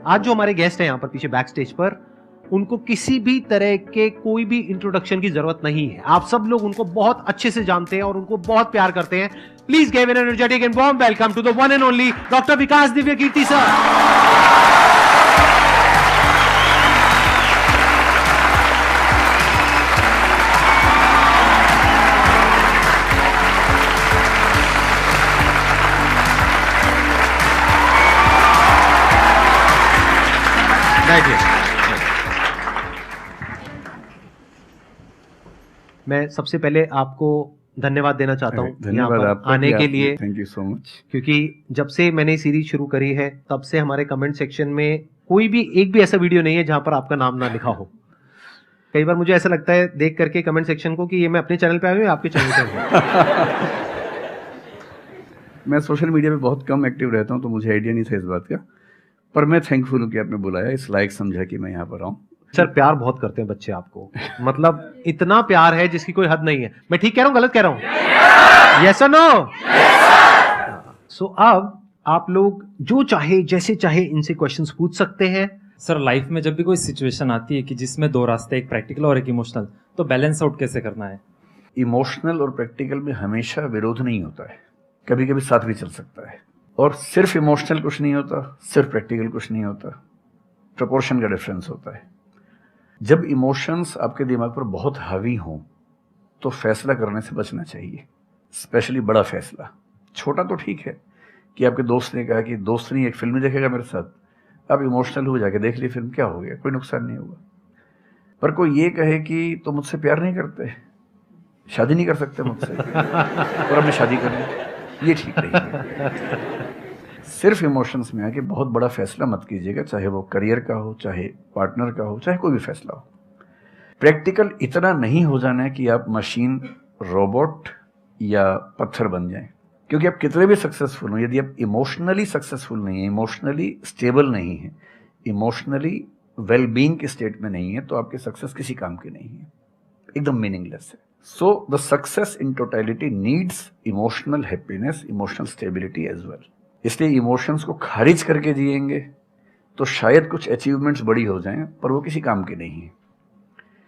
आज जो हमारे गेस्ट हैं यहाँ पर पीछे बैक स्टेज पर, उनको किसी भी तरह के कोई भी इंट्रोडक्शन की जरूरत नहीं है। आप सब लोग उनको बहुत अच्छे से जानते हैं और उनको बहुत प्यार करते हैं। Please give an energetic and warm welcome to the one and only doctor Vikas Divya Kirti sir. मैं सबसे पहले आपको धन्यवाद देना चाहता हूँ धन्यवाद आपका आने के लिए। Thank you so much. क्योंकि जब से मैंने सीरीज शुरू करी है तब से हमारे कमेंट सेक्शन में कोई भी एक भी ऐसा वीडियो नहीं है जहां पर आपका नाम ना लिखा हो। कई बार मुझे ऐसा लगता है देख करके कमेंट सेक्शन को कि ये मैं अपने चैनल पे आया हूँ या आपके चैनल पे आया हूँ। मैं सोशल मीडिया पे बहुत कम एक्टिव रहता हूँ तो मुझे आइडिया नहीं था इस बात का, पर मैं थैंकफुल हूँ कि आपने बुलाया, इस लायक समझा कि मैं यहाँ पर आऊँ। सर प्यार बहुत करते हैं बच्चे आपको, मतलब इतना प्यार है जिसकी कोई हद नहीं है। मैं ठीक कह रहा हूँ गलत कह रहा हूँ? यस और नो? सो अब आप लोग जो चाहे जैसे चाहे इनसे क्वेश्चंस पूछ सकते हैं। सर लाइफ में जब भी कोई सिचुएशन आती है कि जिसमें दो रास्ते, एक प्रैक्टिकल और एक इमोशनल, तो बैलेंस आउट कैसे करना है? इमोशनल और प्रैक्टिकल में हमेशा विरोध नहीं होता है, कभी कभी साथ भी चल सकता है। और सिर्फ इमोशनल कुछ नहीं होता, सिर्फ प्रैक्टिकल कुछ नहीं होता, प्रोपोर्शन का डिफरेंस होता है। जब इमोशंस आपके दिमाग पर बहुत हावी हों तो फैसला करने से बचना चाहिए, स्पेशली बड़ा फैसला। छोटा तो ठीक है कि आपके दोस्त ने कहा कि दोस्त नहीं एक फिल्म देखेगा मेरे साथ, आप इमोशनल हो जाके देख ली फिल्म, क्या हो गया, कोई नुकसान नहीं होगा। पर कोई ये कहे कि तो मुझसे प्यार नहीं करते, शादी नहीं कर सकते मुझसे और हमने शादी कर ली, ये ठीक नहीं है। सिर्फ इमोशंस में आके बहुत बड़ा फैसला मत कीजिएगा, चाहे वो करियर का हो, चाहे पार्टनर का हो, चाहे कोई भी फैसला हो। प्रैक्टिकल इतना नहीं हो जाना है कि आप मशीन, रोबोट या पत्थर बन जाएं। क्योंकि आप कितने भी सक्सेसफुल हो, यदि आप इमोशनली सक्सेसफुल नहीं है, इमोशनली स्टेबल नहीं है, इमोशनली वेलबींग के स्टेट में नहीं है, तो आपकी सक्सेस किसी काम की नहीं है, एकदम मीनिंगलेस है। So the success in totality needs emotional happiness, emotional stability as well. इसलिए इमोशंस को खारिज करके जिएंगे तो शायद कुछ अचीवमेंट्स बड़ी हो जाएं, पर वो किसी काम की नहीं है।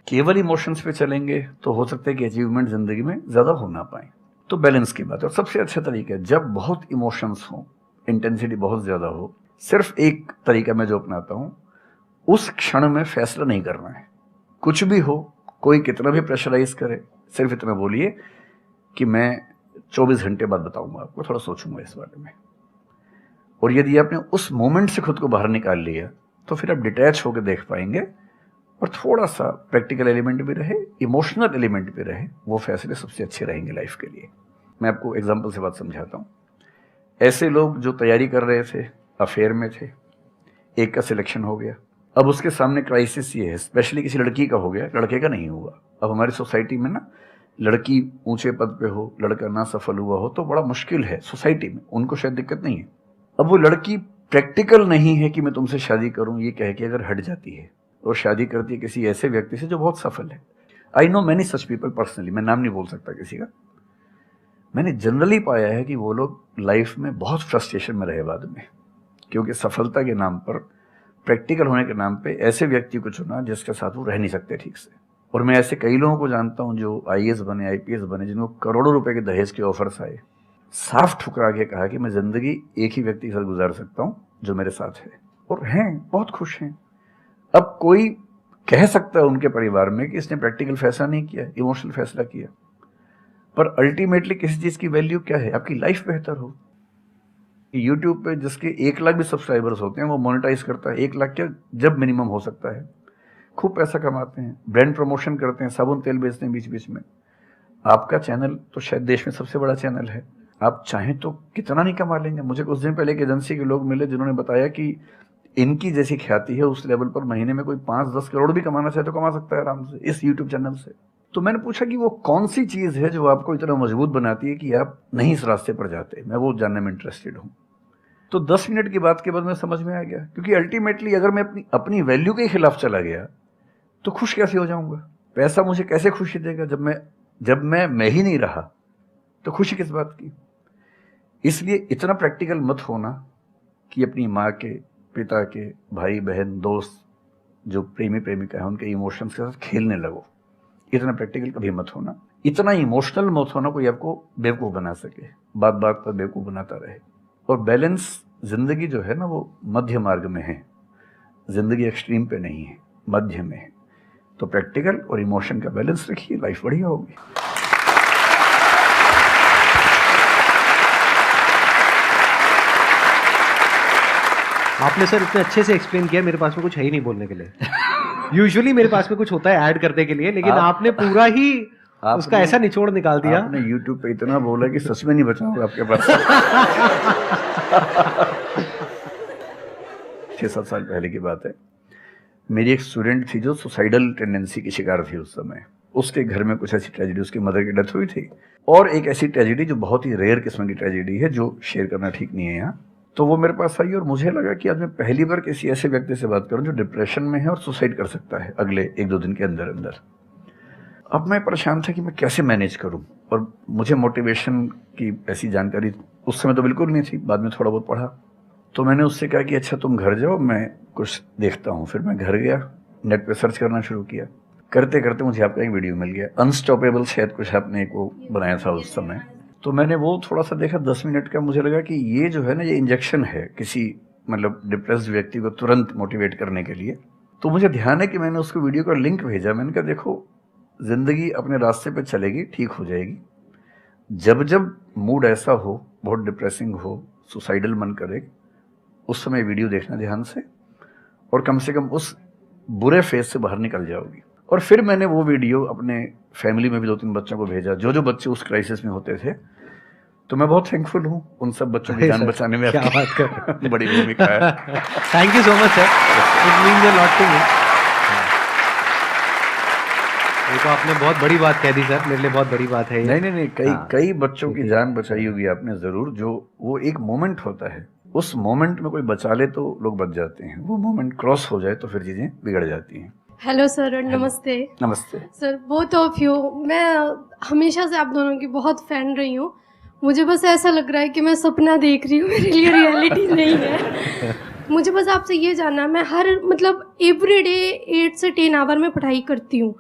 केवल इमोशंस पे चलेंगे तो हो सकता है कि अचीवमेंट जिंदगी में ज्यादा हो ना पाए। तो बैलेंस की बात है। और सबसे अच्छा तरीका है, जब बहुत इमोशंस हो, इंटेंसिटी बहुत ज्यादा हो, सिर्फ एक तरीका मैं जो अपनाता हूं, उस क्षण में फैसला नहीं करना है। कुछ भी हो, कोई कितना भी प्रेशराइज करे, सिर्फ इतना बोलिए कि मैं 24 घंटे बाद बताऊंगा आपको, थोड़ा सोचूंगा इस बारे में। और यदि आपने उस मोमेंट से खुद को बाहर निकाल लिया तो फिर आप डिटैच होकर देख पाएंगे और थोड़ा सा प्रैक्टिकल एलिमेंट भी रहे, इमोशनल एलिमेंट भी रहे, वो फैसले सबसे अच्छे रहेंगे लाइफ के लिए। मैं आपको एग्जांपल से बात समझाता हूँ। ऐसे लोग जो तैयारी कर रहे थे, अफेयर में थे, एक का सिलेक्शन हो गया, अब उसके सामने क्राइसिस ये है, स्पेशली किसी लड़की का हो गया, लड़के का नहीं हुआ। अब हमारी सोसाइटी में ना, लड़की ऊंचे पद पे हो, लड़का ना सफल हुआ हो तो बड़ा मुश्किल है सोसाइटी में, उनको शायद दिक्कत नहीं है। अब वो लड़की प्रैक्टिकल नहीं है कि मैं तुमसे शादी करूं, ये कह के अगर हट जाती है और शादी करती है किसी ऐसे व्यक्ति से जो बहुत सफल है। I know many such people personally, मैं नाम नहीं बोल सकता किसी का। मैंने जनरली पाया है कि वो लोग लाइफ में बहुत फ्रस्ट्रेशन में रहे बाद में, क्योंकि सफलता के नाम पर, प्रैक्टिकल होने के नाम पे ऐसे व्यक्ति को चुना जिसके साथ वो रह नहीं सकते ठीक से। और मैं ऐसे कई लोगों को जानता हूं जो IAS बने, IPS बने, जिनको करोड़ों रुपए के दहेज के ऑफर्स आए, साफ ठुकरा के कहा कि मैं जिंदगी एक ही व्यक्ति के साथ गुजार सकता हूं जो मेरे साथ है, और हैं, बहुत खुश हैं। अब कोई कह सकता है उनके परिवार में कि इसने प्रैक्टिकल फैसला नहीं किया, इमोशनल फैसला किया, पर अल्टीमेटली किसी चीज की वैल्यू क्या है? आपकी लाइफ बेहतर हो। यूट्यूब पे जिसके 1 लाख भी सब्सक्राइबर्स होते हैं वो मोनेटाइज करता है, 1 लाख क्या जब मिनिमम हो सकता है, खूब पैसा कमाते हैं, ब्रांड प्रमोशन करते हैं, साबुन तेल बेचते हैं बीच बीच में। आपका चैनल तो शायद देश में सबसे बड़ा चैनल है, आप चाहें तो कितना नहीं कमा लेंगे। मुझे कुछ दिन पहले एक एजेंसी के लोग मिले जिन्होंने बताया कि इनकी जैसी ख्याति है उस लेवल पर महीने में कोई 5-10 करोड़ भी कमाना चाहे तो कमा सकता है आराम से इस यूट्यूब चैनल से। तो मैंने पूछा कि वो कौन सी चीज है जो आपको इतना मजबूत बनाती है कि आप नहीं इस रास्ते पर जाते। मैं वो जानने में इंटरेस्टेड हूँ। तो 10 मिनट की बात के बाद मैं समझ में आ गया, क्योंकि अल्टीमेटली अगर मैं अपनी वैल्यू के खिलाफ चला गया तो खुश कैसे हो जाऊंगा? पैसा मुझे कैसे खुशी देगा जब मैं ही नहीं रहा, तो खुशी किस बात की? इसलिए इतना प्रैक्टिकल मत होना कि अपनी माँ के, पिता के, भाई बहन, दोस्त, जो प्रेमी प्रेमिका है, उनके इमोशंस के साथ खेलने लगो। इतना प्रैक्टिकल कभी मत होना, इतना इमोशनल मत होना कोई आपको बेवकूफ़ बना सके, बात बात पर बेवकूफ़ बनाता रहे। और बैलेंस जिंदगी जो है ना, वो मध्य मार्ग में है, जिंदगी एक्सट्रीम पे नहीं है, मध्य में है। तो प्रैक्टिकल और इमोशन का बैलेंस रखिए, लाइफ बढ़िया होगी। आपने सर इतने अच्छे से एक्सप्लेन किया, मेरे पास में कुछ है ही नहीं बोलने के लिए। यूजुअली मेरे पास में कुछ होता है ऐड करने के लिए, लेकिन आपने पूरा ही उसका ऐसा निचोड़ निकाल दिया। आपने YouTube पे इतना बोला कि सच में नहीं बचा होगा आपके पास। 6-7 साल पहले की बात है, मेरी एक स्टूडेंट थी जो सुसाइडल टेंडेंसी की शिकार थी उस समय। उसके घर में कुछ ऐसी ट्रेजेडी, उसकी मदर की डेथ हुई थी, और एक ऐसी ट्रेजेडी जो बहुत ही रेयर किस्म की ट्रेजेडी है, जो शेयर करना ठीक नहीं है यहाँ। तो वो मेरे पास आई और मुझे लगा कि आज मैं पहली बार किसी ऐसे व्यक्ति से बात करूं जो डिप्रेशन में है और सुसाइड कर सकता है अगले 1-2 दिन के अंदर अंदर। अब मैं परेशान था कि मैं कैसे मैनेज करूं, और मुझे मोटिवेशन की ऐसी जानकारी उस समय तो बिल्कुल नहीं थी, बाद में थोड़ा बहुत पढ़ा। तो मैंने उससे कहा कि अच्छा तुम घर जाओ, मैं कुछ देखता हूँ। फिर मैं घर गया, नेट पे सर्च करना शुरू किया। करते करते मुझे आपका एक वीडियो मिल गया, अनस्टॉपेबल, शायद कुछ आपने एक वो बनाया था उस समय। तो मैंने वो थोड़ा सा देखा, 10 मिनट का। मुझे लगा कि ये जो है ना, ये इंजेक्शन है किसी मतलब डिप्रेस्ड व्यक्ति को तुरंत मोटिवेट करने के लिए। तो मुझे ध्यान है कि मैंने उसको वीडियो का लिंक भेजा। मैंने कहा देखो, जिंदगी अपने रास्ते पे चलेगी, ठीक हो जाएगी। जब जब मूड ऐसा हो, बहुत डिप्रेसिंग हो, सुसाइडल मन करे, उस समय वीडियो देखना ध्यान से, और कम से कम उस बुरे फेज से बाहर निकल जाओगी। और फिर मैंने वो वीडियो अपने फैमिली में भी 2-3 बच्चों को भेजा, जो बच्चे उस क्राइसिस में होते थे। तो मैं बहुत थैंकफुल हूँ उन सब बच्चों की जान बचाने में क्या बात कर बड़ी भूमिका है। Thank you so much sir, it means a lot to me. ये तो आपने बहुत बड़ी बात कह दी सर, मेरे लिए बहुत बड़ी बात है ये। नहीं, कई बच्चों की जान बचाई होगी आपने जरूर। जो वो एक मोमेंट होता है, उस मोमेंट में कोई बचा ले तो लोग बच जाते हैं, वो मोमेंट क्रॉस हो जाए तो फिर चीजें बिगड़ जाती हैं। हेलो सर, नमस्ते। नमस्ते सर, बोथ ऑफ यू, मैं हमेशा से आप दोनों की बहुत फैन रही हूँ। मुझे बस ऐसा लग रहा है कि मैं सपना देख रही हूँ, मेरे लिए रियलिटी नहीं है। मुझे बस आपसे ये जानना, मैं हर मतलब एवरी डे 8 से 10 आवर में पढ़ाई करती हूँ,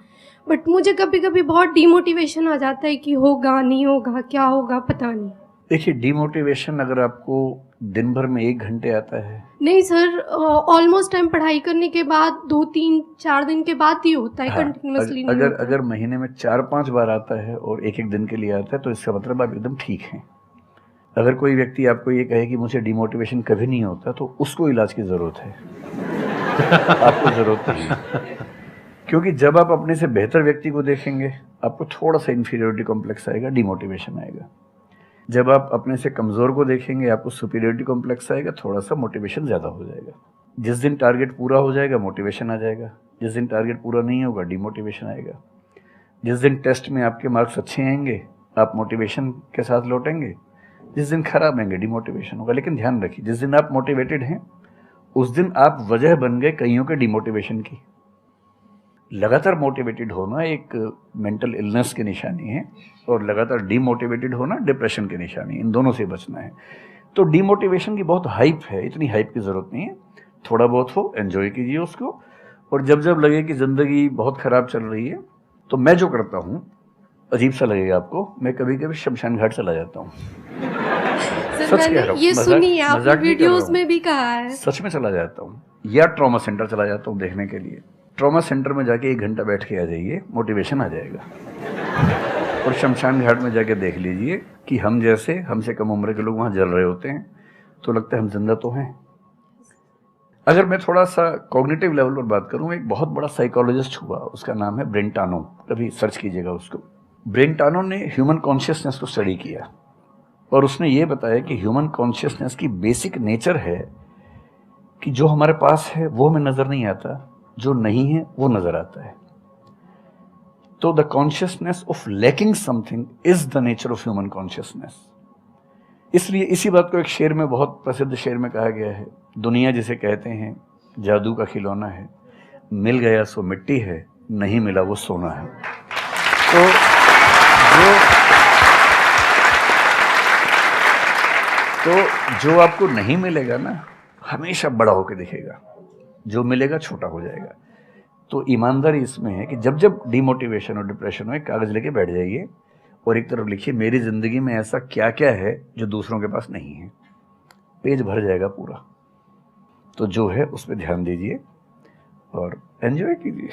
बट मुझे कभी कभी बहुत डीमोटिवेशन आ जाता है कि होगा नहीं होगा, क्या होगा पता नहीं। देखिए, डीमोटिवेशन अगर आपको दिन भर में 1 घंटे आता है। नहीं सर, ऑलमोस्ट टाइम पढ़ाई करने के बाद 2-3-4 दिन के बाद ही होता है, कंटिन्यूअसली नहीं होता। अगर महीने में 4-5 बार आता है और 1-1 दिन के लिए आता है, तो इसका मतलब आप एकदम ठीक हैं। अगर कोई व्यक्ति आपको ये कहे कि मुझे डिमोटिवेशन कभी नहीं होता, तो उसको इलाज की जरूरत है। आपको जरूरत नहीं है। क्योंकि जब आप अपने से बेहतर व्यक्ति को देखेंगे, आपको थोड़ा सा इंफीरियरिटी कॉम्प्लेक्स आएगा, डिमोटिवेशन आएगा। जब आप अपने से कमज़ोर को देखेंगे, आपको सुपीरियरिटी कॉम्प्लेक्स आएगा, थोड़ा सा मोटिवेशन ज़्यादा हो जाएगा। जिस दिन टारगेट पूरा हो जाएगा, मोटिवेशन आ जाएगा। जिस दिन टारगेट पूरा नहीं होगा, डिमोटिवेशन आएगा। जिस दिन टेस्ट में आपके मार्क्स अच्छे आएंगे, आप मोटिवेशन के साथ लौटेंगे। जिस दिन खराब आएंगे, डिमोटिवेशन होगा। लेकिन ध्यान रखिए, जिस दिन आप मोटिवेटेड हैं, उस दिन आप वजह बन गए कईयों के डिमोटिवेशन की। लगातार मोटिवेटेड होना एक मेंटल इलनेस की निशानी है, और लगातार डीमोटिवेटेड होना डिप्रेशन की निशानी है। इन दोनों से बचना है। तो डीमोटिवेशन की बहुत हाइप है, इतनी हाइप की ज़रूरत नहीं है। थोड़ा बहुत हो, एंजॉय कीजिए उसको। और जब जब लगे कि ज़िंदगी बहुत ख़राब चल रही है, तो मैं जो करता हूँ, अजीब सा लगेगा आपको, मैं कभी कभी शमशान घाट चला जाता हूँ। सच कह रहा हूँ, ये सुनी है आपने, वीडियोस में भी कहा है। सच में चला जाता हूँ, या ट्रॉमा सेंटर चला जाता हूँ देखने के लिए। ट्रॉमा सेंटर में जाके 1 घंटा बैठ के आ जाइए, मोटिवेशन आ जाएगा। और शमशान घाट में जाके देख लीजिए कि हम जैसे हमसे कम उम्र के लोग वहाँ जल रहे होते हैं, तो लगता है हम जिंदा तो हैं। अगर मैं थोड़ा सा कॉग्निटिव लेवल पर बात करूँ, एक बहुत बड़ा साइकोलॉजिस्ट हुआ, उसका नाम है ब्रेंटानो, कभी सर्च कीजिएगा उसको। ब्रेंटानो ने ह्यूमन कॉन्शियसनेस को स्टडी किया, और उसने ये बताया कि ह्यूमन कॉन्शियसनेस की बेसिक नेचर है कि जो हमारे पास है वो हमें नज़र नहीं आता, जो नहीं है वो नज़र आता है। तो the consciousness of lacking something is the nature of human consciousness. इसलिए इसी बात को एक शेर में, बहुत प्रसिद्ध शेर में कहा गया है, दुनिया जिसे कहते हैं जादू का खिलौना है, मिल गया सो मिट्टी है, नहीं मिला वो सोना है। तो जो आपको नहीं मिलेगा ना, हमेशा बड़ा होकर दिखेगा, जो मिलेगा छोटा हो जाएगा। तो ईमानदारी इसमें है कि जब जब डिमोटिवेशन और डिप्रेशन हो, एक कागज़ लेके बैठ जाइए और एक तरफ लिखिए मेरी ज़िंदगी में ऐसा क्या क्या है जो दूसरों के पास नहीं है। पेज भर जाएगा पूरा। तो जो है उस पर ध्यान दीजिए और एंजॉय कीजिए।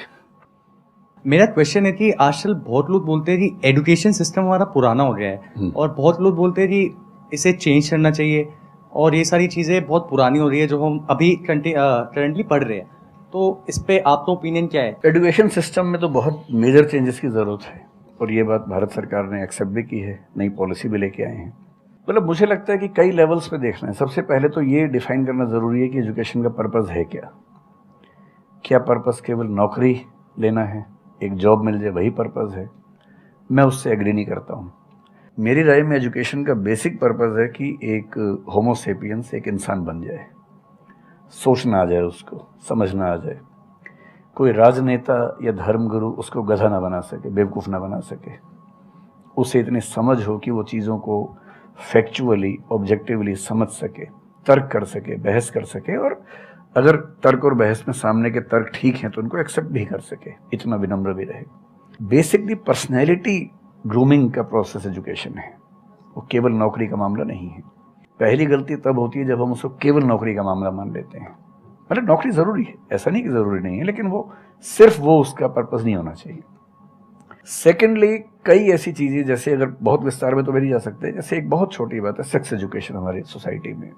मेरा क्वेश्चन है कि आजकल बहुत लोग बोलते हैं कि एजुकेशन सिस्टम हमारा पुराना हो गया है और बहुत लोग बोलते हैं कि इसे चेंज करना चाहिए और ये सारी चीज़ें बहुत पुरानी हो रही है जो हम अभी करंटली पढ़ रहे हैं। तो इस पे आपका ओपिनियन क्या है? एजुकेशन सिस्टम में तो बहुत मेजर चेंजेस की ज़रूरत है और ये बात भारत सरकार ने एक्सेप्ट भी की है, नई पॉलिसी भी लेके आए हैं। मतलब मुझे लगता है कि कई लेवल्स पे देखना है। सबसे पहले तो ये डिफाइन करना ज़रूरी है कि एजुकेशन का पर्पज़ है क्या। क्या पर्पज़ केवल नौकरी लेना है, एक जॉब मिल जाए, वही पर्पज़ है? मैं उससे एग्री नहीं करता हूँ। मेरी राय में एजुकेशन का बेसिक पर्पज़ है कि एक होमो सेपियंस एक इंसान बन जाए, सोचना आ जाए, उसको समझना आ जाए। कोई राजनेता या धर्मगुरु उसको गधा ना बना सके, बेवकूफ़ ना बना सके। उसे इतनी समझ हो कि वो चीज़ों को फैक्चुअली, ऑब्जेक्टिवली समझ सके, तर्क कर सके, बहस कर सके और अगर तर्क और बहस में सामने के तर्क ठीक हैं तो उनको एक्सेप्ट भी कर सके, इतना विनम्र भी रहे। बेसिकली पर्सनैलिटी ग्रूमिंग का प्रोसेस एजुकेशन है, वो केवल नौकरी का मामला नहीं है। पहली गलती तब होती है जब हम उसको केवल नौकरी का मामला मान लेते हैं। मतलब नौकरी ज़रूरी है, ऐसा नहीं कि ज़रूरी नहीं है, लेकिन वो सिर्फ वो उसका पर्पज़ नहीं होना चाहिए। सेकेंडली, कई ऐसी चीज़ें जैसे अगर बहुत विस्तार में तो भी नहीं जा सकते, जैसे एक बहुत छोटी बात है सेक्स एजुकेशन हमारी सोसाइटी में।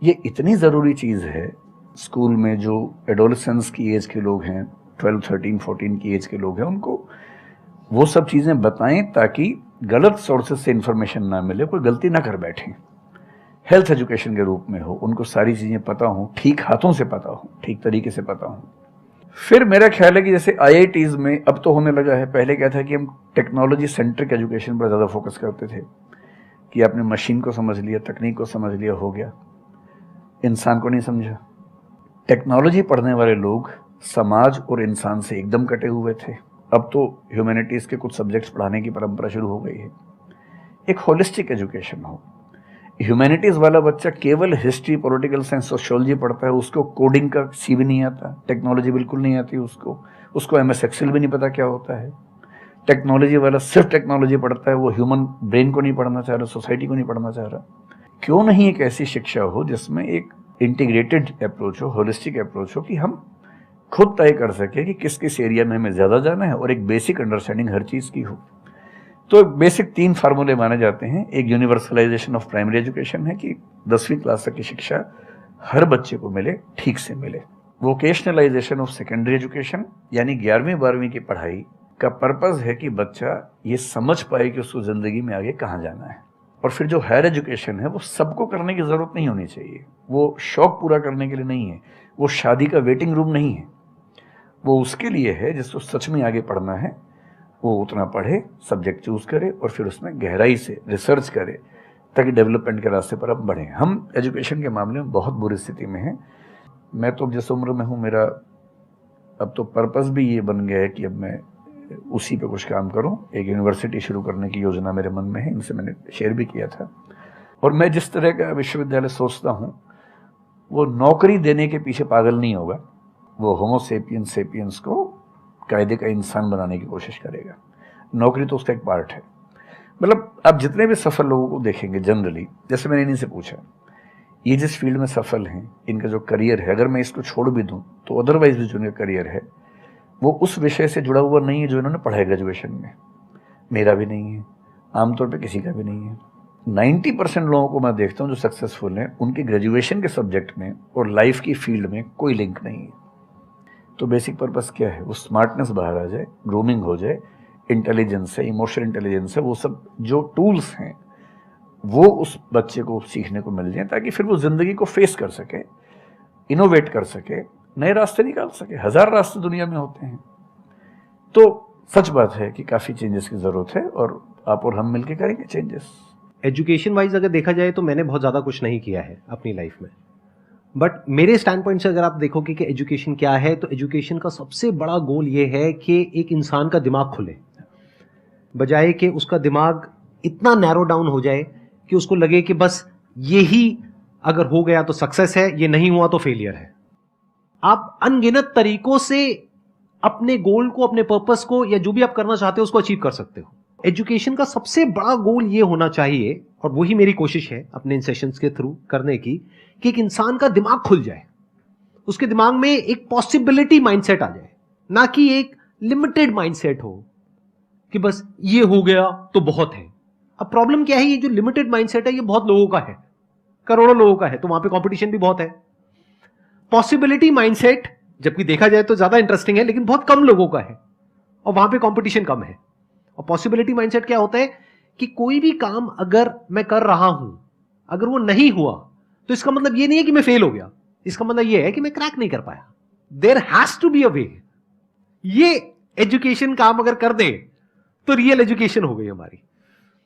ये इतनी ज़रूरी चीज़ है। स्कूल में जो एडोलेसेंस की एज के लोग हैं, 12, 13, 14 की एज के लोग हैं, उनको वो सब चीज़ें बताएं ताकि गलत सोर्सेज से इंफॉर्मेशन ना मिले, कोई गलती ना कर बैठें। हेल्थ एजुकेशन के रूप में हो, उनको सारी चीज़ें पता हो, ठीक हाथों से पता हो, ठीक तरीके से पता हो। फिर मेरा ख्याल है कि जैसे IITs में अब तो होने लगा है, पहले क्या था कि हम टेक्नोलॉजी सेंट्रिक एजुकेशन पर ज़्यादा फोकस करते थे कि आपने मशीन को समझ लिया, तकनीक को समझ लिया, हो गया, इंसान को नहीं समझा। टेक्नोलॉजी पढ़ने वाले लोग समाज और इंसान से एकदम कटे हुए थे। अब तो ह्यूमैनिटीज़ के कुछ सब्जेक्ट्स पढ़ाने की परंपरा शुरू हो गई है। एक होलिस्टिक एजुकेशन हो। ह्यूमैनिटीज़ वाला बच्चा केवल हिस्ट्री, पॉलिटिकल साइंस, सोशियोलॉजी पढ़ता है, उसको कोडिंग का सी भी नहीं आता, टेक्नोलॉजी बिल्कुल नहीं आती उसको MS एक्सेल भी नहीं पता क्या होता है। टेक्नोलॉजी वाला सिर्फ टेक्नोलॉजी पढ़ता है, वो ह्यूमन ब्रेन को नहीं पढ़ना चाह रहा, सोसाइटी को नहीं पढ़ना चाह रहा। क्यों नहीं एक ऐसी शिक्षा हो जिसमें एक इंटीग्रेटेड अप्रोच हो, होलिस्टिक अप्रोच हो कि हम खुद तय कर सके कि किस किस एरिया में हमें ज़्यादा जाना है और एक बेसिक अंडरस्टैंडिंग हर चीज़ की हो। तो बेसिक 3 फार्मूले माने जाते हैं। एक यूनिवर्सलाइजेशन ऑफ प्राइमरी एजुकेशन है कि 10वीं क्लास तक की शिक्षा हर बच्चे को मिले, ठीक से मिले। वोकेशनलाइजेशन ऑफ सेकेंडरी एजुकेशन यानी 11वीं 12वीं की पढ़ाई का पर्पज़ है कि बच्चा ये समझ पाए कि उसको ज़िंदगी में आगे कहाँ जाना है। और फिर जो हायर एजुकेशन है वो सबको करने की ज़रूरत नहीं होनी चाहिए, वो शौक पूरा करने के लिए नहीं है, वो शादी का वेटिंग रूम नहीं है, वो उसके लिए है जिसको सच में आगे पढ़ना है। वो उतना पढ़े, सब्जेक्ट चूज़ करे और फिर उसमें गहराई से रिसर्च करे ताकि डेवलपमेंट के रास्ते पर अब बढ़ें। हम एजुकेशन के मामले में बहुत बुरी स्थिति में हैं। मैं तो जिस उम्र में हूँ, मेरा अब तो पर्पज़ भी ये बन गया है कि अब मैं उसी पे कुछ काम करूँ। एक यूनिवर्सिटी शुरू करने की योजना मेरे मन में है, इनसे मैंने शेयर भी किया था। और मैं जिस तरह का विश्वविद्यालय सोचता हूँ वो नौकरी देने के पीछे पागल नहीं होगा, वो होमो सेपियंस को कायदे का इंसान बनाने की कोशिश करेगा। नौकरी तो उसका एक पार्ट है। मतलब आप जितने भी सफल लोगों को देखेंगे जनरली, जैसे मैंने इन्हीं से पूछा, ये जिस फील्ड में सफल हैं, इनका जो करियर है, अगर मैं इसको छोड़ भी दूं तो अदरवाइज भी जो इनका करियर है वो उस विषय से जुड़ा हुआ नहीं है जो इन्होंने पढ़ा है ग्रेजुएशन में। मेरा भी नहीं है, आमतौर पे किसी का भी नहीं है। 90% लोगों को मैं देखता हूँ जो सक्सेसफुल हैं, उनके ग्रेजुएशन के सब्जेक्ट में और लाइफ की फील्ड में कोई लिंक नहीं है। तो बेसिक पर्पस क्या है? वो स्मार्टनेस बाहर आ जाए, ग्रूमिंग हो जाए, इंटेलिजेंस है, इमोशनल इंटेलिजेंस है, वो सब जो टूल्स हैं वो उस बच्चे को सीखने को मिल जाए ताकि फिर वो ज़िंदगी को फेस कर सके, इनोवेट कर सके, नए रास्ते निकाल सके। 1000 रास्ते दुनिया में होते हैं। तो सच बात है कि काफ़ी चेंजेस की ज़रूरत है और आप और हम मिलकर करेंगे चेंजेस। एजुकेशन वाइज अगर देखा जाए तो मैंने बहुत ज़्यादा कुछ नहीं किया है अपनी लाइफ में, बट मेरे स्टैंड पॉइंट से अगर आप देखोगे कि एजुकेशन क्या है, तो एजुकेशन का सबसे बड़ा गोल ये है कि एक इंसान का दिमाग खुले, बजाय कि उसका दिमाग इतना नैरो डाउन हो जाए कि उसको लगे कि बस यही अगर हो गया तो सक्सेस है, ये नहीं हुआ तो फेलियर है। आप अनगिनत तरीकों से अपने गोल को, अपने पर्पस को, या जो भी आप करना चाहते हो उसको अचीव कर सकते हो। एजुकेशन का सबसे बड़ा गोल ये होना चाहिए, और वही मेरी कोशिश है अपने इन सेशंस के थ्रू करने की, कि एक इंसान का दिमाग खुल जाए, उसके दिमाग में एक पॉसिबिलिटी माइंडसेट आ जाए, ना कि एक लिमिटेड माइंडसेट हो कि बस ये हो गया तो बहुत है। अब प्रॉब्लम क्या है, ये जो लिमिटेड माइंडसेट है ये बहुत लोगों का है, करोड़ों लोगों का है, तो वहां पे कंपटीशन भी बहुत है। पॉसिबिलिटी माइंडसेट जबकि देखा जाए तो ज्यादा इंटरेस्टिंग है, लेकिन बहुत कम लोगों का है और वहां पे कंपटीशन कम है। और पॉसिबिलिटी माइंडसेट क्या होता है कि कोई भी काम अगर मैं कर रहा हूं, अगर वो नहीं हुआ तो इसका मतलब ये नहीं है कि मैं फेल हो गया, इसका मतलब ये है कि मैं क्रैक नहीं कर पाया। There has to be a way. ये एजुकेशन काम अगर कर दे तो रियल एजुकेशन हो गई हमारी।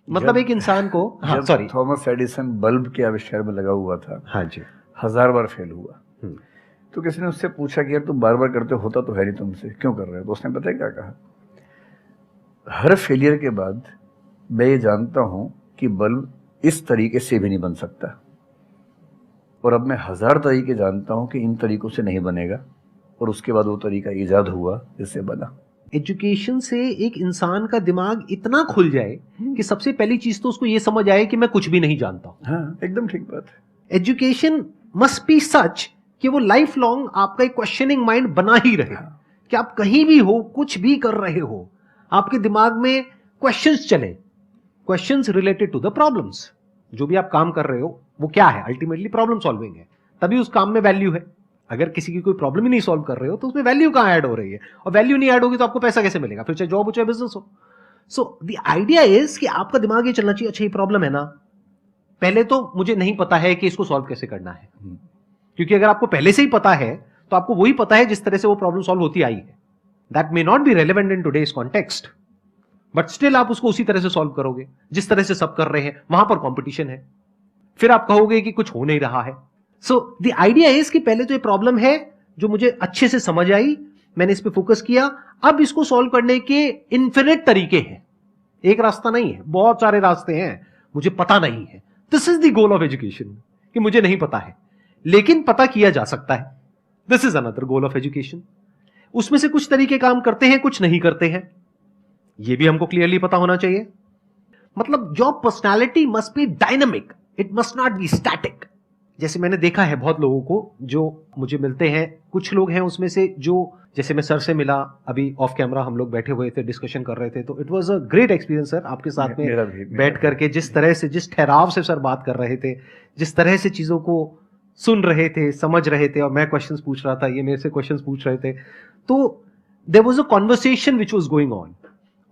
मतलब एक इंसान को, हाँ सॉरी, थॉमस एडिसन बल्ब के आविष्कार में लगा हुआ था, हाँ जी, 1000 बार फेल हुआ। तो किसी ने उससे पूछा कि यार तुम बार बार करते होता तो है नहीं तुमसे, क्यों कर रहे हो? तो उसने पता है क्या कहा, हर फेलियर के बाद मैं ये जानता हूं कि बल्ब इस तरीके से भी नहीं बन सकता, और अब मैं 1000 तरीके जानता हूं कि इन तरीकों से नहीं बनेगा, और उसके बाद वो तरीका ईजाद हुआ जिससे बना। एजुकेशन से एक इंसान का दिमाग इतना खुल जाए कि सबसे पहली चीज तो उसको ये समझ आए कि मैं कुछ भी नहीं जानता हूं। हाँ, एकदम ठीक बात है। एजुकेशन मस्ट बी सच कि वो लाइफ लॉन्ग आपका एक क्वेश्चनिंग माइंड बना ही रहे, कि आप कहीं भी हो, कुछ भी कर रहे हो, आपके दिमाग में क्वेश्चंस चले, questions related to the problems. जो भी आप काम कर रहे हो वो क्या है, अल्टीमेटली प्रॉब्लम सॉल्विंग है, तभी उस काम में वैल्यू है। अगर किसी की कोई प्रॉब्लम ही नहीं सॉल्व कर रहे हो तो उसमें वैल्यू कहां ऐड हो रही है, और वैल्यू नहीं ऐड होगी तो आपको पैसा कैसे मिलेगा, फिर चाहे जॉब हो चाहे बिजनेस हो। सो द आइडिया इज कि आपका दिमाग ये चलना चाहिए, अच्छा ये प्रॉब्लम है ना, पहले तो मुझे नहीं पता है कि इसको सॉल्व कैसे करना है, क्योंकि अगर आपको पहले से ही पता है तो आपको वही पता है जिस तरह से वो प्रॉब्लम सॉल्व होती आई है। That may not be relevant in today's context, but still आप उसको उसी तरह से सॉल्व करोगे जिस तरह से सब कर रहे हैं। वहां पर कंपटीशन है, फिर आप कहोगे कि कुछ हो नहीं रहा है। सो द आइडिया इज कि पहले तो ये प्रॉब्लम है जो मुझे अच्छे से समझ आई, मैंने इस पे फोकस किया, अब इसको सॉल्व करने के इन्फिनिट तरीके हैं, एक रास्ता नहीं है, बहुत सारे रास्ते हैं, मुझे पता नहीं है। This is the goal of education, कि मुझे नहीं पता है लेकिन पता किया जा सकता है। This is another goal of education. उसमें से कुछ तरीके काम करते हैं, कुछ नहीं करते हैं, यह भी हमको क्लियरली पता होना चाहिए। मतलब your personality must be dynamic, it must not be static. जैसे मैंने देखा है बहुत लोगों को जो मुझे मिलते हैं, कुछ लोग हैं उसमें से जो, जैसे मैं सर से मिला अभी ऑफ कैमरा, हम लोग बैठे हुए थे, डिस्कशन कर रहे थे, तो it was a great experience sir, आपके साथ में बैठ करके जिस तरह से, जिस ठहराव से सर बात कर रहे थे, जिस तरह से चीजों को सुन रहे थे, समझ रहे थे, और मैं क्वेश्चंस पूछ रहा था, ये मेरे से क्वेश्चंस पूछ रहे थे, तो there was a conversation which was going on.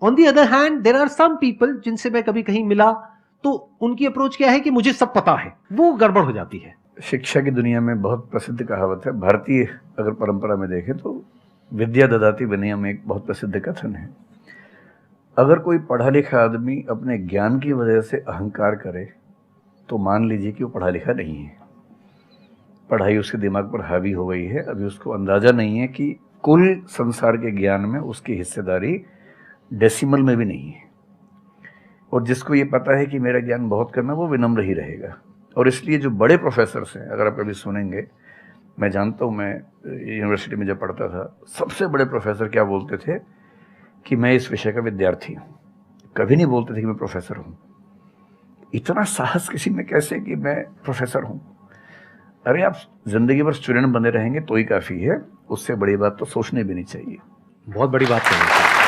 On the other hand there are some people जिनसे मैं कभी कहीं मिला तो उनकी अप्रोच क्या है कि मुझे सब पता है, वो गड़बड़ हो जाती है। शिक्षा की दुनिया में बहुत प्रसिद्ध कहावत है, भारतीय अगर परंपरा में देखें तो विद्या ददाति विनयम एक बहुत प्रसिद्ध कथन है। अगर कोई पढ़ा लिखा आदमी अपने ज्ञान की वजह से अहंकार करे तो मान लीजिए कि वो पढ़ा लिखा नहीं है, पढ़ाई उसके दिमाग पर हावी हो गई है, अभी उसको अंदाजा नहीं है कि कुल संसार के ज्ञान में उसकी हिस्सेदारी डेसिमल में भी नहीं है। और जिसको ये पता है कि मेरा ज्ञान बहुत कम है, वो विनम्र ही रहेगा। और इसलिए जो बड़े प्रोफेसर्स हैं, अगर आप कभी सुनेंगे, मैं जानता हूँ, मैं यूनिवर्सिटी में जब पढ़ता था, सबसे बड़े प्रोफेसर क्या बोलते थे कि मैं इस विषय का विद्यार्थी हूँ, कभी नहीं बोलते थे कि मैं प्रोफेसर हूँ। इतना साहस किसी में कैसे कि मैं प्रोफेसर हूँ? अरे आप जिंदगी भर स्टूडेंट बने रहेंगे तो ही काफ़ी है, उससे बड़ी बात तो सोचने भी नहीं चाहिए। बहुत बड़ी बात है।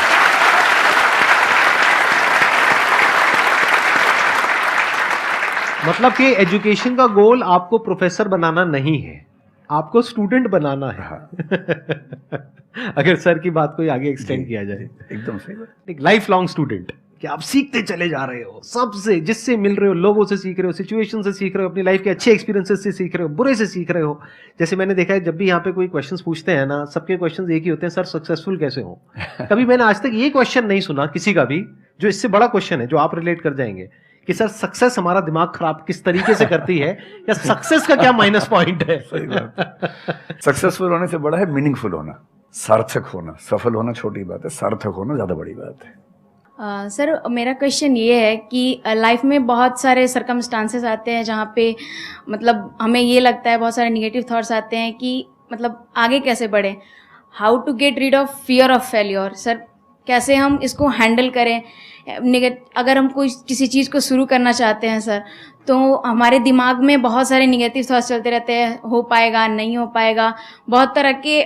मतलब कि एजुकेशन का गोल आपको प्रोफेसर बनाना नहीं है, आपको स्टूडेंट बनाना है। हाँ। अगर सर की बात को आगे एक्सटेंड किया जाए, एकदम सही बात। एक लाइफ लॉन्ग स्टूडेंट, कि आप सीखते चले जा रहे हो, सबसे, जिससे मिल रहे हो, लोगों से सीख रहे हो, सिचुएशन से सीख रहे हो, अपनी लाइफ के अच्छे एक्सपीरियंसेस से सीख रहे हो, बुरे से सीख रहे हो। जैसे मैंने देखा है जब भी यहाँ पे कोई क्वेश्चंस पूछते हैं ना, सबके क्वेश्चंस एक ही होते हैं, सर सक्सेसफुल कैसे हो। कभी मैंने आज तक ये क्वेश्चन नहीं सुना किसी का भी जो इससे बड़ा क्वेश्चन है, जो आप रिलेट कर जाएंगे कि सर सक्सेस हमारा दिमाग खराब किस तरीके से करती है, या सक्सेस का क्या माइनस पॉइंट है। सही बात। सक्सेसफुल होने से बड़ा है मीनिंगफुल होना, सार्थक होना। सफल होना छोटी बात है, सार्थक होना ज्यादा बड़ी बात है। सर मेरा क्वेश्चन ये है कि लाइफ में बहुत सारे सर्कमस्टांसेस आते हैं जहाँ पे मतलब हमें ये लगता है, बहुत सारे निगेटिव थॉट्स आते हैं कि मतलब आगे कैसे बढ़े, how to get rid of fear of failure. Sir कैसे हम इसको हैंडल करें, अगर हम कोई किसी चीज़ को शुरू करना चाहते हैं सर, तो हमारे दिमाग में बहुत सारे निगेटिव थॉट्स चलते रहते हैं, हो पाएगा नहीं हो पाएगा, बहुत तरह के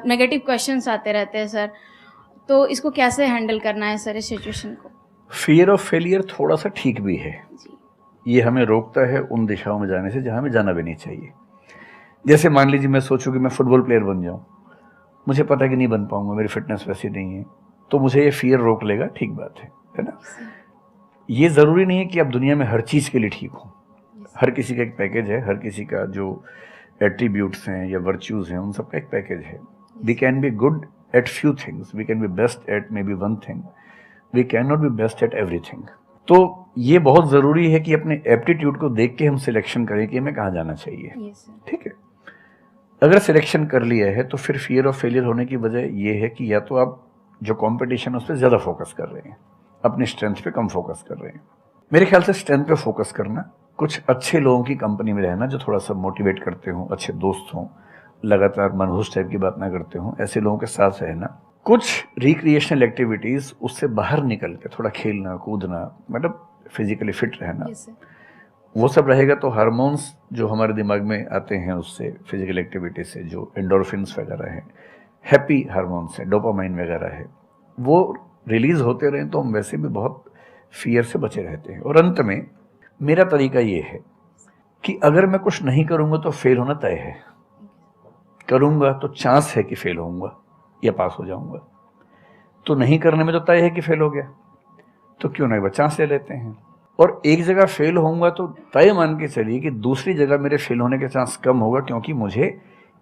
नेगेटिव क्वेश्चंस आते रहते हैं सर, तो इसको कैसे हैंडल करना है सर इस सिचुएशन को? फियर ऑफ फेलियर थोड़ा सा ठीक भी है, जी ये हमें रोकता है उन दिशाओं में जाने से जहाँ हमें जाना भी नहीं चाहिए। जैसे मान लीजिए मैं सोचूं कि मैं फुटबॉल प्लेयर बन जाऊं, मुझे पता है कि नहीं बन पाऊंगा, मेरी फिटनेस वैसी नहीं है, तो मुझे ये फियर रोक लेगा, ठीक बात है ना। ये ज़रूरी नहीं है कि आप दुनिया में हर चीज़ के लिए ठीक हो, हर किसी का एक पैकेज है, हर किसी का जो एट्रीब्यूट्स हैं या वर्च्यूज़ हैं उन सबका एक पैकेज है। We can be good at few things, we can be best at maybe one thing, we can not be best at everything. तो ये बहुत ज़रूरी है कि अपने एप्टीट्यूड को देख के हम सिलेक्शन करें कि हमें कहाँ जाना चाहिए, ठीक है। अगर सिलेक्शन कर लिया है तो फिर फियर ऑफ फेलियर होने की वजह ये है कि या तो आप जो कंपटीशन है उस पर ज़्यादा फोकस कर रहे हैं, अपनी स्ट्रेंथ पे कम फोकस कर रहे हैं। मेरे ख्याल से स्ट्रेंथ पे फोकस करना, कुछ अच्छे लोगों की कंपनी में रहना जो थोड़ा सा मोटिवेट करते हों, अच्छे दोस्त हों, लगातार मनहूस टाइप की बात ना करते हों, ऐसे लोगों के साथ रहना, कुछ रिक्रिएशनल एक्टिविटीज़ उससे बाहर निकल के थोड़ा खेलना कूदना, मतलब फिजिकली फिट रहना, वो सब रहेगा तो हार्मोन्स जो हमारे दिमाग में आते हैं उससे, फिजिकल एक्टिविटी से, जो एंडोर्फिन्स वगैरह हैं, हैप्पी हार्मोन्स हैं, डोपामाइन वगैरह है, वो रिलीज होते रहें तो हम वैसे भी बहुत फियर से बचे रहते हैं। और अंत में मेरा तरीका ये है कि अगर मैं कुछ नहीं करूँगा तो फेल होना तय है, करूँगा तो चांस है कि फेल होऊंगा या पास हो जाऊँगा, तो नहीं करने में तो तय है कि फेल हो गया, तो क्यों ना एक बार चांस ले लेते हैं। और एक जगह फेल होऊंगा तो तय मान के चलिए कि दूसरी जगह मेरे फेल होने के चांस कम होगा, क्योंकि मुझे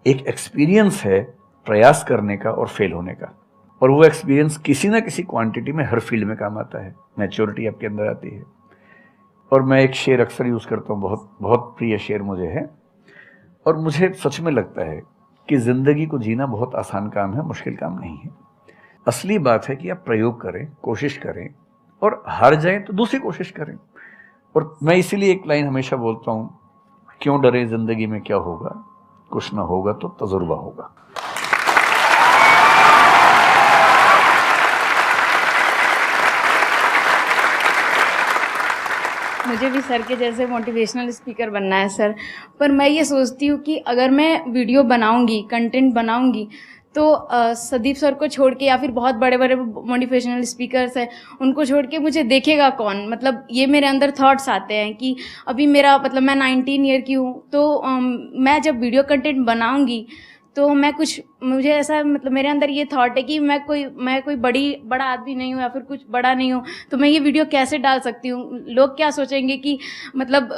एक एक्सपीरियंस है प्रयास करने का और फेल होने का, और वो एक्सपीरियंस किसी ना किसी क्वांटिटी में हर फील्ड में काम आता है, मैच्योरिटी आपके अंदर आती है। और मैं एक शेर अक्सर यूज़ करता हूँ, बहुत बहुत प्रिय शेर मुझे है, और मुझे सच में लगता है कि ज़िंदगी को जीना बहुत आसान काम है, मुश्किल काम नहीं है। असली बात है कि आप प्रयोग करें, कोशिश करें, और हार जाएं तो दूसरी कोशिश करें। और मैं इसीलिए एक लाइन हमेशा बोलता हूँ, क्यों डरे ज़िंदगी में क्या होगा, कुछ ना होगा तो तजुर्बा होगा। मुझे भी सर के जैसे मोटिवेशनल स्पीकर बनना है सर, पर मैं ये सोचती हूँ कि अगर मैं वीडियो बनाऊँगी, कंटेंट बनाऊँगी, तो सदीप सर को छोड़ के या फिर बहुत बड़े बड़े मोटिवेशनल स्पीकर्स हैं उनको छोड़ के मुझे देखेगा कौन। मतलब ये मेरे अंदर थॉट्स आते हैं कि अभी मेरा मतलब मैं 19 ईयर की हूँ, तो मैं जब वीडियो कंटेंट बनाऊँगी तो मैं कुछ, मुझे ऐसा मतलब मेरे अंदर ये थॉट है कि मैं कोई बड़ा आदमी नहीं हूँ या फिर कुछ बड़ा नहीं हूँ, तो मैं ये वीडियो कैसे डाल सकती हूँ, लोग क्या सोचेंगे कि मतलब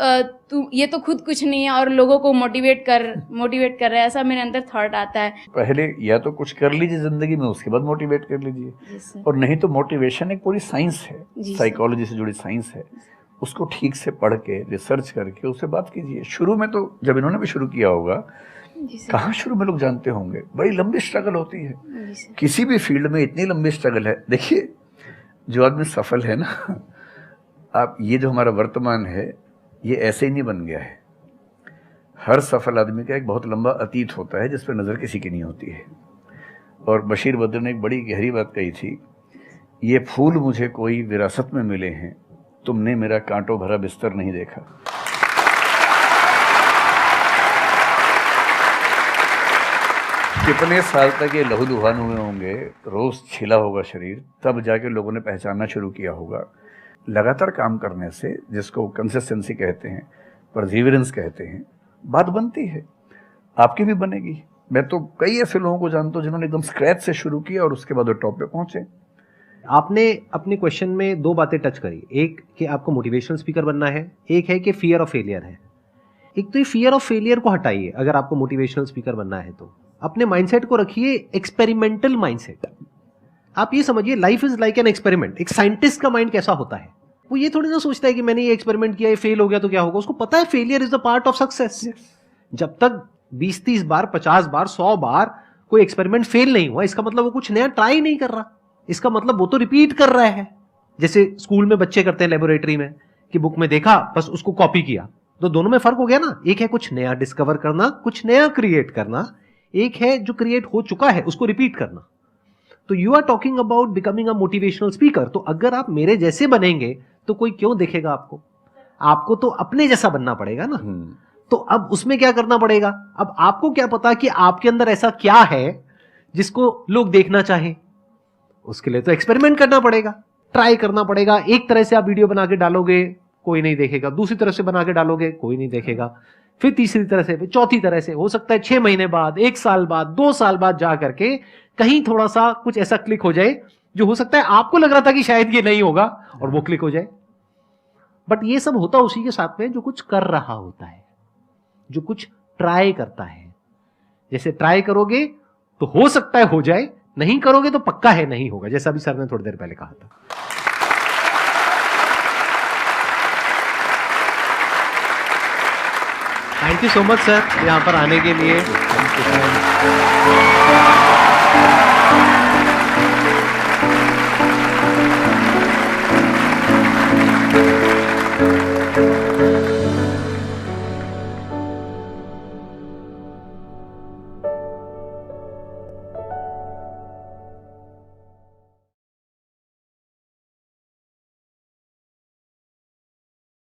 तू ये तो खुद कुछ नहीं है और लोगों को मोटिवेट कर रहा है, ऐसा मेरे अंदर थॉट आता है। पहले या तो कुछ कर लीजिए ज़िंदगी में, उसके बाद मोटिवेट कर लीजिए, और नहीं तो मोटिवेशन एक पूरी साइंस है, साइकोलॉजी से जुड़ी साइंस है, उसको ठीक से पढ़ के रिसर्च करके उससे बात कीजिए। शुरू में तो जब इन्होंने भी शुरू किया होगा, कहाँ शुरू में लोग जानते होंगे, बड़ी लंबी स्ट्रगल होती है, किसी भी फील्ड में इतनी लंबी स्ट्रगल है। देखिए जो आदमी सफल है ना, आप ये जो हमारा वर्तमान है ये ऐसे ही नहीं बन गया है, हर सफल आदमी का एक बहुत लंबा अतीत होता है जिस पर नज़र किसी की नहीं होती है। और बशीर बद्र ने एक बड़ी गहरी बात कही थी, ये फूल मुझे कोई विरासत में मिले हैं, तुमने मेरा कांटों भरा बिस्तर नहीं देखा। कितने साल तक ये लहूलुहान हुए होंगे, रोज छिला होगा शरीर, तब जाके लोगों ने पहचानना शुरू किया होगा। लगातार काम करने से, जिसको कंसिस्टेंसी कहते हैं, परसिवरेंस कहते हैं, बात बनती है, आपकी भी बनेगी। मैं तो कई ऐसे लोगों को जानता हूँ जिन्होंने एकदम स्क्रैच से शुरू किया और उसके बाद वो टॉप पे पहुंचे। आपने अपने क्वेश्चन में दो बातें टच करी, एक कि आपको मोटिवेशनल स्पीकर बनना है, एक है कि फियर ऑफ फेलियर है। एक तो ये फियर ऑफ फेलियर को हटाइए, अगर आपको मोटिवेशनल स्पीकर बनना है तो अपने माइंडसेट को रखिए एक्सपेरिमेंटल माइंडसेट। आप ये समझिए life is like an experiment. एक साइंटिस्ट का माइंड कैसा होता है, वो ये थोड़ी ना सोचता है कि मैंने ये एक्सपेरिमेंट किया, ये फेल हो गया तो क्या होगा। उसको पता है failure is the part of success. जब तक 20-30 बार, 50 बार, 100 बार कोई एक्सपेरिमेंट फेल नहीं हुआ, इसका मतलब वो कुछ नया ट्राई नहीं कर रहा, इसका मतलब वो तो रिपीट कर रहा है। जैसे स्कूल में बच्चे करते हैं लेबोरेटरी में कि बुक में देखा बस उसको कॉपी किया, तो दोनों में फर्क हो गया ना। एक है कुछ नया डिस्कवर करना, कुछ नया क्रिएट करना, एक है जो क्रिएट हो चुका है उसको रिपीट करना। तो you are talking about becoming a motivational speaker. तो अगर आप मेरे जैसे बनेंगे तो कोई क्यों देखेगा आपको? आपको तो अपने जैसा बनना पड़ेगा ना। तो अब उसमें क्या करना पड़ेगा? अब आपको क्या पता कि आपके अंदर ऐसा क्या है जिसको लोग देखना चाहें? उसके लिए तो एक्सपेरिमेंट करना पड़ेगा, ट्राई करना पड़ेगा। एक तरह से आप वीडियो बना के डालोगे, कोई नहीं देखेगा। दूसरी तरह से बना के डालोगे, कोई नहीं देखेगा। फिर तीसरी तरह से, फिर चौथी तरह से, हो सकता है 6 महीने बाद, 1 साल बाद, 2 साल बाद जा करके कहीं थोड़ा सा कुछ ऐसा क्लिक हो जाए जो हो सकता है आपको लग रहा था कि शायद ये नहीं होगा और वो क्लिक हो जाए। बट ये सब होता उसी के साथ में जो कुछ कर रहा होता है, जो कुछ ट्राई करता है। जैसे ट्राई करोगे तो हो सकता है हो जाए, नहीं करोगे तो पक्का है नहीं होगा, जैसा भी सर ने थोड़ी देर पहले कहा था। Thank you so much sir यहां पर आने के लिए।